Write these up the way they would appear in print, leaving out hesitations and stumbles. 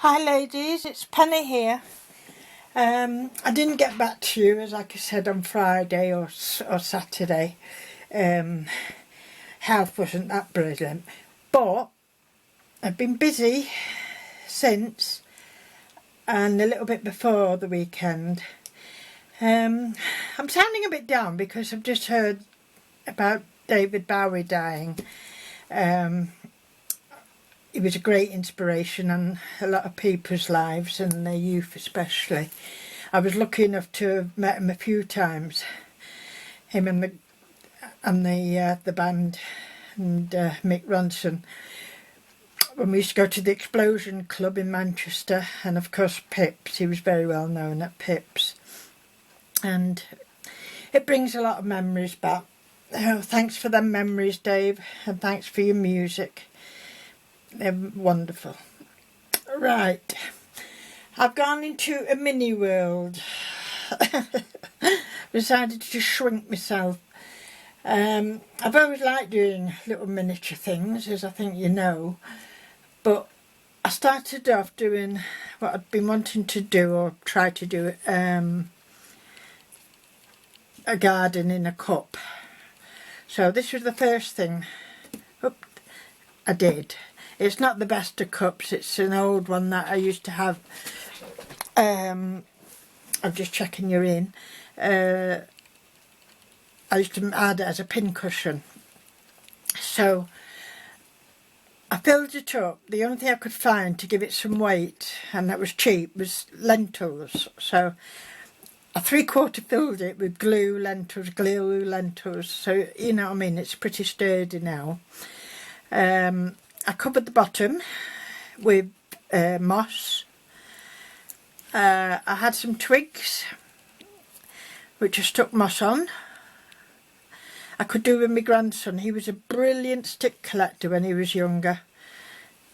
Hi ladies, it's Penny here. I didn't get back to you as like I said on Friday or Saturday. Health wasn't that brilliant, but I've been busy since and a little bit before the weekend. I'm sounding a bit down because I've just heard about David Bowie dying. He was a great inspiration on a lot of people's lives and their youth especially. I was lucky enough to have met him a few times, him and the band and Mick Ronson, when we used to go to the Explosion Club in Manchester, and of course Pips. He was very well known at Pips, and it brings a lot of memories back. Oh, thanks for them memories, Dave, and thanks for your music. They're wonderful. Right, I've gone into a mini world. Decided to shrink myself. I've always liked doing little miniature things, as I think you know, but I started off doing what I'd been wanting to do, or try to do, a garden in a cup. So this was the first thing I did. It's not the best of cups, it's an old one that I used to have. I'm just checking you're in. I used to add it as a pincushion. So I filled it up. The only thing I could find to give it some weight, and that was cheap, was lentils. So I 3/4 filled it with glue lentils. So you know what I mean, it's pretty sturdy now. I covered the bottom with moss. I had some twigs which I stuck moss on. I could do with my grandson. He was a brilliant stick collector when he was younger.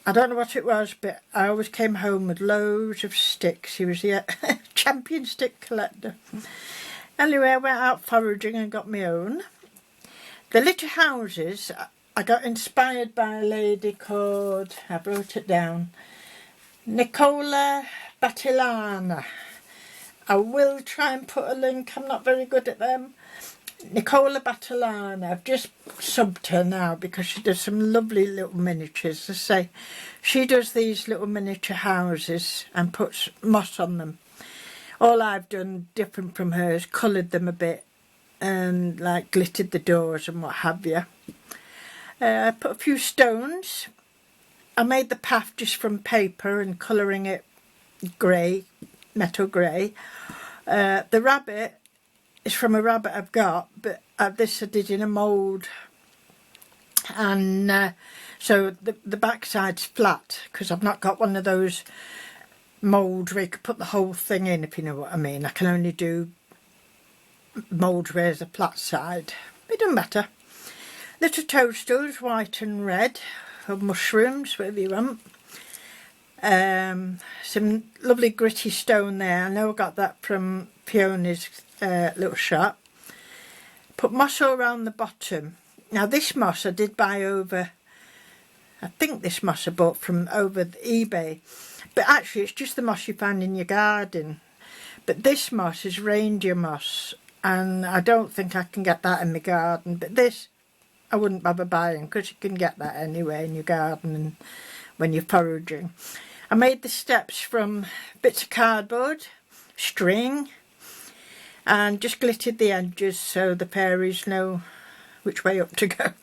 I don't know what it was, but I always came home with loads of sticks. He was the champion stick collector. Anyway, I went out foraging and got my own. The little houses, I got inspired by a lady called, I wrote it down, Nicola Battilana. I will try and put a link, I'm not very good at them. Nicola Battilana, I've just subbed her now because she does some lovely little miniatures. I say, she does these little miniature houses and puts moss on them. All I've done different from her is coloured them a bit and like glittered the doors and what have you. I put a few stones. I made the path just from paper and colouring it grey, metal grey. The rabbit is from a rabbit I've got, but this I did in a mould. And so the backside's flat because I've not got one of those moulds where you could put the whole thing in, if you know what I mean. I can only do moulds where there's a flat side. It doesn't matter. Little toadstools, white and red, or mushrooms, whatever you want. Some lovely gritty stone there. I know I got that from Fiona's little shop. Put moss all around the bottom. Now this moss I did buy over, I think this moss I bought from over eBay. But actually it's just the moss you find in your garden. But this moss is reindeer moss, and I don't think I can get that in my garden. But this I wouldn't bother buying because you can get that anyway in your garden and when you're foraging. I made the steps from bits of cardboard, string, and just glittered the edges so the fairies know which way up to go,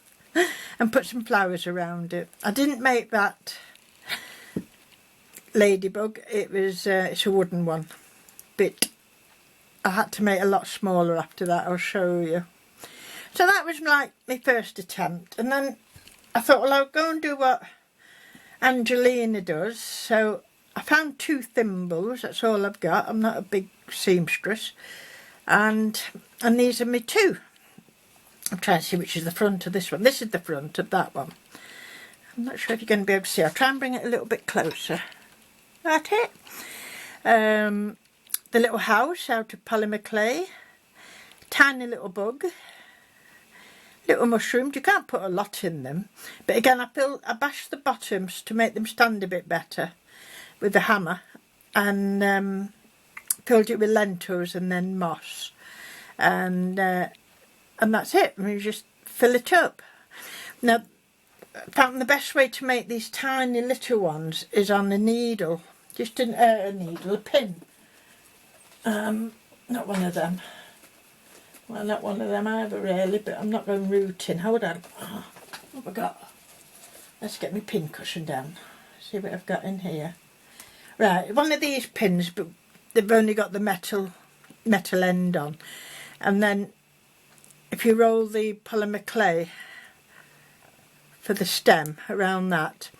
and put some flowers around it. I didn't make that ladybug, it was it's a wooden one, but I had to make a lot smaller after that. I'll show you. So that was like my first attempt, and then I thought, well, I'll go and do what Angelina does. So I found 2 thimbles, that's all I've got. I'm not a big seamstress, and these are my 2. I'm trying to see which is the front of this one. This is the front of that one. I'm not sure if you're going to be able to see. I'll try and bring it a little bit closer. That's it. The little house out of polymer clay, tiny little bug, little mushrooms. You can't put a lot in them, but again I bashed the bottoms to make them stand a bit better. with the hammer and filled it with lentils and then moss, and that's it. And you just fill it up. Now, I found the best way to make these tiny little ones is on a needle, just a needle, a pin. Not one of them. Well, not one of them either really, but I'm not going rooting. Hold on. Oh, what have I got? Let's get my pin cushion down. See what I've got in here. Right, one of these pins, but they've only got the metal end on. And then if you roll the polymer clay for the stem around that,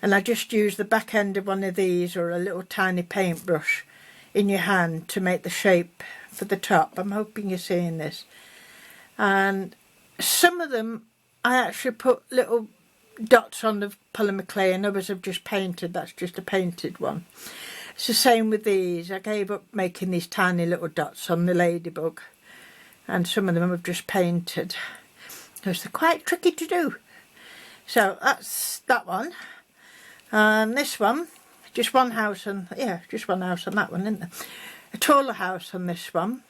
and I just use the back end of one of these or a little tiny paintbrush in your hand to make the shape for the top. I'm hoping you're seeing this. And some of them I actually put little dots on the polymer clay, and others I've just painted. That's just a painted one. It's the same with these. I gave up making these tiny little dots on the ladybug, and some of them I've just painted because they're quite tricky to do. So that's that one. And this one, just one house on, yeah, just one house on that one, isn't there? A taller house on this one.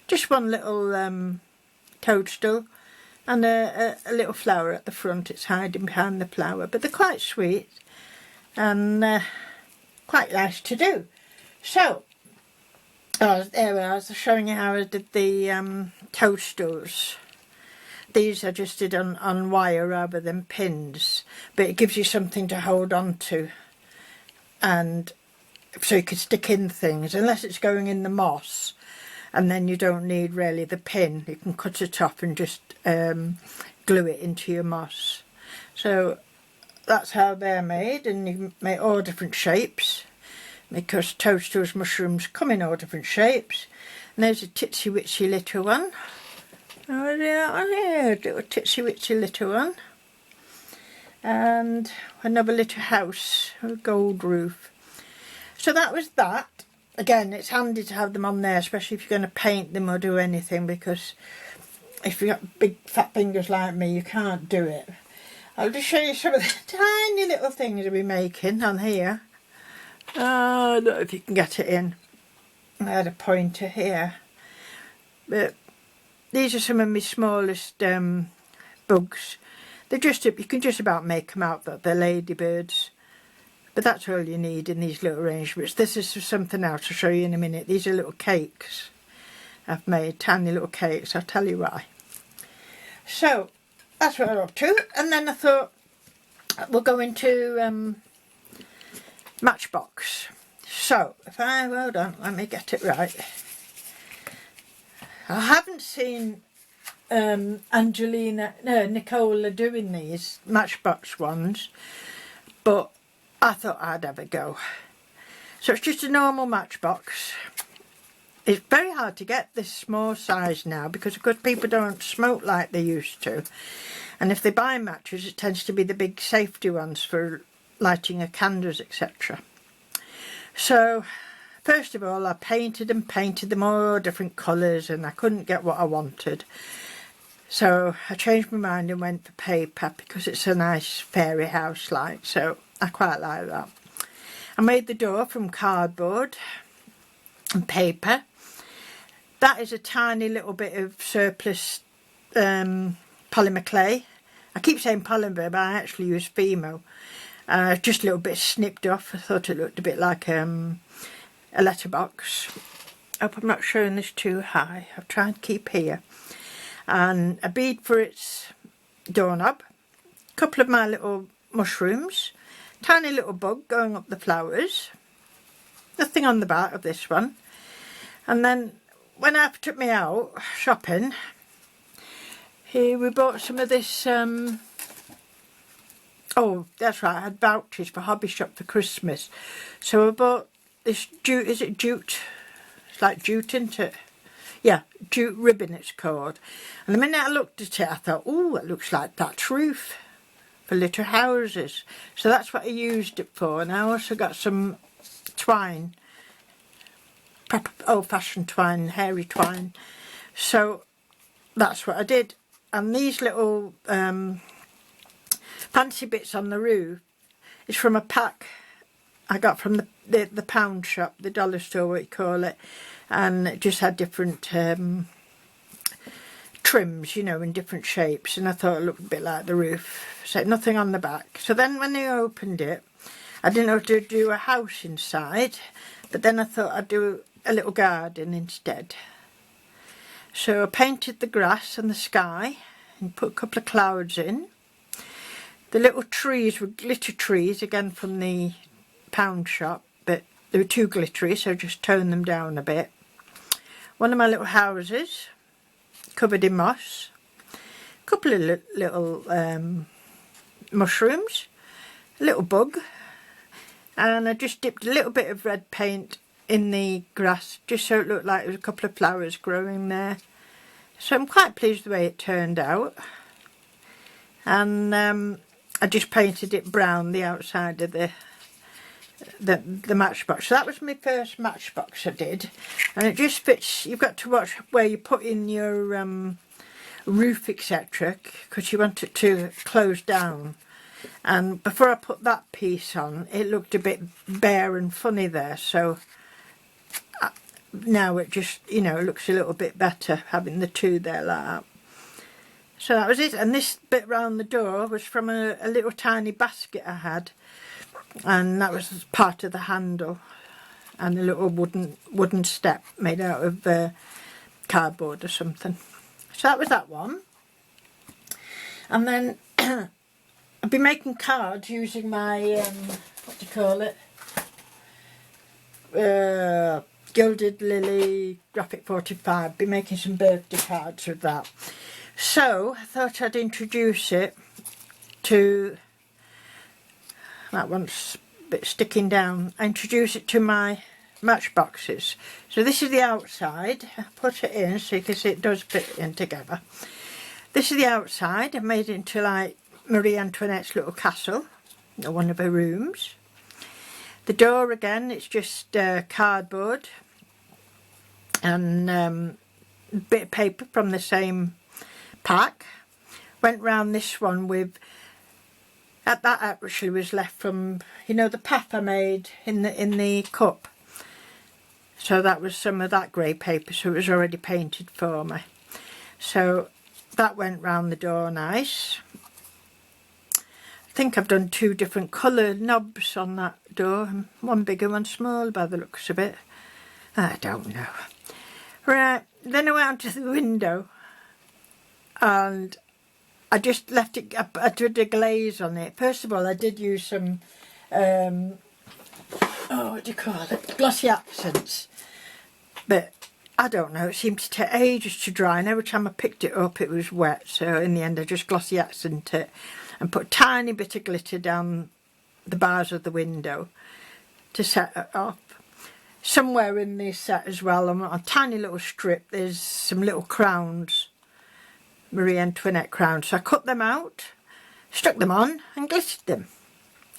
Just one little toadstool and a little flower at the front. It's hiding behind the flower, but they're quite sweet and quite nice to do. So, there I was showing you how I did the toadstools. These I just did on wire rather than pins, but it gives you something to hold on to, and so you can stick in things, unless it's going in the moss, and then you don't need really the pin. You can cut it off and just glue it into your moss. So that's how they're made, and you can make all different shapes, because toadstools mushrooms come in all different shapes. And there's a titsy witsy little one. Oh, that one here, little titsy witsy little one. And another little house with a gold roof. So that was that. Again, it's handy to have them on there, especially if you're going to paint them or do anything, because if you've got big fat fingers like me, you can't do it. I'll just show you some of the tiny little things I'll be making on here. Oh, I don't know if you can get it in. I had a pointer here. But these are some of my smallest bugs. They're just, you can just about make them out that they're ladybirds. But that's all you need in these little arrangements. This is something else I'll show you in a minute. These are little cakes I've made, tiny little cakes. I'll tell you why. So that's what I'm up to. And then I thought we'll go into Matchbox. So if I, hold on, let me get it right. I haven't seen Nicola doing these Matchbox ones, but I thought I'd have a go. So it's just a normal matchbox. It's very hard to get this small size now, because of course people don't smoke like they used to, and if they buy matches it tends to be the big safety ones for lighting of candles, etc. So first of all I painted them all different colours, and I couldn't get what I wanted. So I changed my mind and went for paper, because it's a nice fairy house like, so I quite like that. I made the door from cardboard and paper. That is a tiny little bit of surplus polymer clay. I keep saying polymer, but I actually use Fimo. Just a little bit snipped off. I thought it looked a bit like a letterbox. Hope I'm not showing this too high. I'll try and keep here. And a bead for its doorknob. A couple of my little mushrooms. Tiny little bug going up the flowers. Nothing on the back of this one. And then when I took me out shopping, here we bought some of this, oh that's right, I had vouchers for Hobby Shop for Christmas. So I bought this jute, is it jute? It's like jute, isn't it? Yeah, jute ribbon it's called. And the minute I looked at it I thought, oh, it looks like thatch roof for little houses. So that's what I used it for. And I also got some twine, proper old-fashioned twine, hairy twine. So that's what I did. And these little fancy bits on the roof is from a pack I got from the pound shop, the dollar store, what you call it, and it just had different trims, you know, in different shapes, and I thought it looked a bit like the roof. So nothing on the back. So then when they opened it, I didn't know to do a house inside, but then I thought I'd do a little garden instead. So I painted the grass and the sky and put a couple of clouds in. The little trees were glitter trees, again from the pound shop, but they were too glittery, so I just toned them down a bit. One of my little houses, covered in moss. A couple of little mushrooms, a little bug, and I just dipped a little bit of red paint in the grass just so it looked like there was a couple of flowers growing there. So I'm quite pleased with the way it turned out. And I just painted it brown, the outside of the matchbox. So that was my first matchbox I did, and it just fits. You've got to watch where you put in your roof, etc., because you want it to close down. And before I put that piece on, it looked a bit bare and funny there, so now it just, you know, looks a little bit better having the two there like that. So that was it. And this bit round the door was from a little tiny basket I had, and that was part of the handle, and a little wooden step made out of cardboard or something. So that was that one. And then I've been making cards using my what do you call it, Gilded Lily Graphic 45. Been making some birthday cards with that. So I thought I'd introduce it to, that one's a bit sticking down, I introduce it to my matchboxes. So this is the outside. I put it in so you can see it does fit in together. This is the outside. I've made it into like Marie Antoinette's little castle, or one of her rooms. The door again, it's just cardboard and a bit of paper from the same pack. Went round this one with, that actually was left from, you know, the path I made in the cup. So that was some of that grey paper, so it was already painted for me. So that went round the door nice. I think I've done two different colour knobs on that door, one big and one small by the looks of it. I don't know. Right, then I went onto the window and I just left it, I did a glaze on it. First of all, I did use some, what do you call it, glossy accents. But I don't know, it seemed to take ages to dry, and every time I picked it up it was wet. So in the end I just glossy accent it and put a tiny bit of glitter down the bars of the window to set it off. Somewhere in this set as well, on a tiny little strip, there's some little crowns, Marie Antoinette crowns. So I cut them out, stuck them on and glittered them.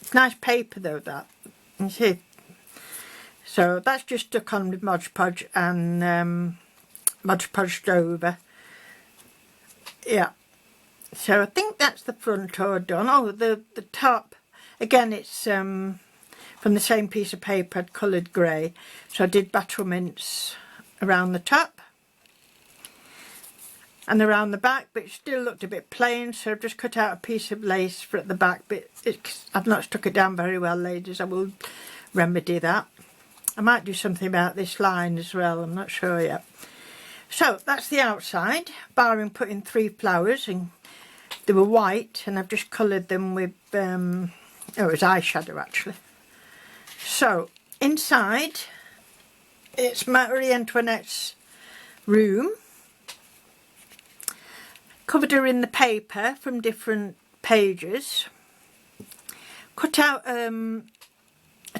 It's nice paper though, that. You see? So that's just stuck on with Mod Podge and Mod Podged over. Yeah. So I think that's the front all done. Oh, the top, again it's from the same piece of paper, I'd coloured grey. So I did battlements around the top and around the back, but it still looked a bit plain, so I've just cut out a piece of lace for at the back, but I've not stuck it down very well, ladies. I will remedy that. I might do something about this line as well, I'm not sure yet. So that's the outside, barring putting 3 flowers, and they were white, and I've just coloured them with, oh, it was eyeshadow actually. So inside, it's Marie Antoinette's room. Covered her in the paper from different pages. Cut out a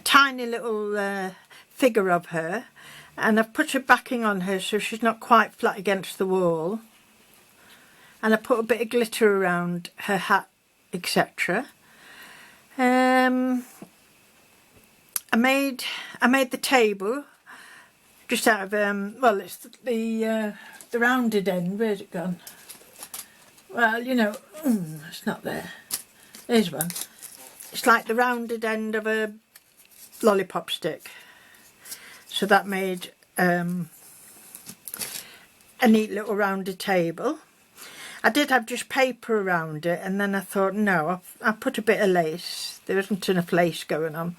tiny little figure of her, and I've put a backing on her so she's not quite flat against the wall. And I put a bit of glitter around her hat, etc. I made the table just out of well, it's the rounded end. Where's it gone? Well, you know, it's not there. There's one. It's like the rounded end of a lollipop stick. So that made a neat little rounded table. I did have just paper around it, and then I thought, no, I'll put a bit of lace. There wasn't enough lace going on.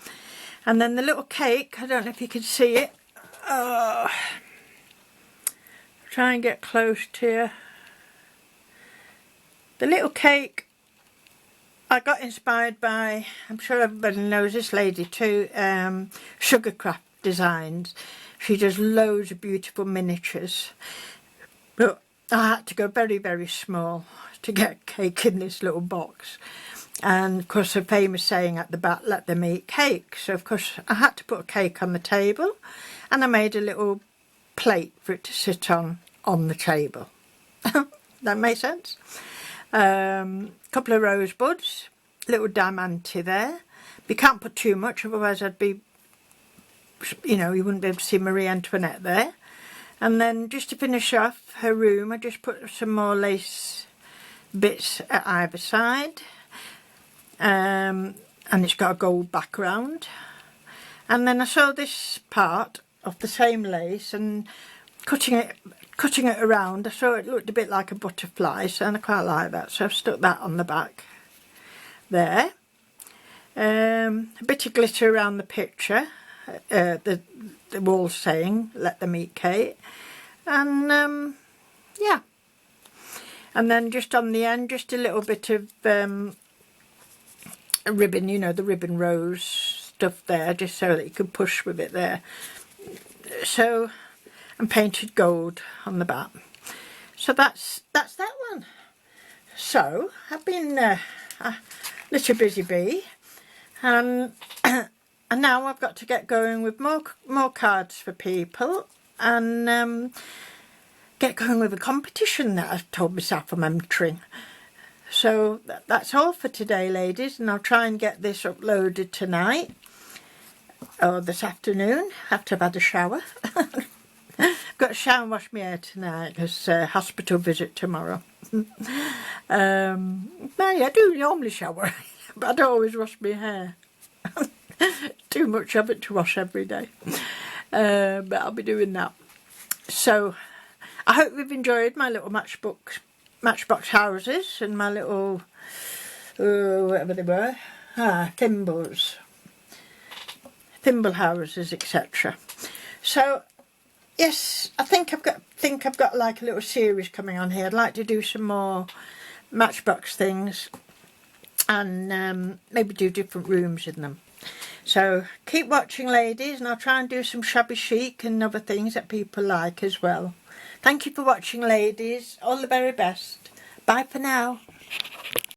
And then the little cake, I don't know if you can see it. Oh, try and get close to you. The little cake, I got inspired by, I'm sure everybody knows this lady too, Sugarcraft Designs. She does loads of beautiful miniatures. But I had to go very, very small to get cake in this little box. And of course, a famous saying at the back, let them eat cake. So of course, I had to put a cake on the table, and I made a little plate for it to sit on the table. That makes sense? Couple of rosebuds, little diamante there. You can't put too much, otherwise I'd be, you know, you wouldn't be able to see Marie Antoinette there. And then just to finish off her room, I just put some more lace bits at either side. And it's got a gold background. And then I saw this part of the same lace, and cutting it around, I saw it looked a bit like a butterfly, so I quite like that. So I've stuck that on the back there. A bit of glitter around the picture. The wall saying, let them eat cake. And yeah. And then just on the end, just a little bit of a ribbon, you know, the ribbon rose stuff there, just so that you could push with it there. So, and painted gold on the back. So that's that one. So I've been a little busy bee, and now I've got to get going with more cards for people, and get going with a competition that I've told myself I'm entering. So that's all for today, ladies, and I'll try and get this uploaded tonight or this afternoon after I've had a shower. Got to shower and wash my hair tonight because hospital visit tomorrow. I do normally shower, but I don't always wash my hair. Too much of it to wash every day. But I'll be doing that. So I hope you've enjoyed my little matchbox houses and my little whatever they were, thimbles, thimble houses, etc. So yes, I think I've got like a little series coming on here. I'd like to do some more matchbox things, and maybe do different rooms in them. So keep watching, ladies, and I'll try and do some shabby chic and other things that people like as well. Thank you for watching, ladies. All the very best. Bye for now.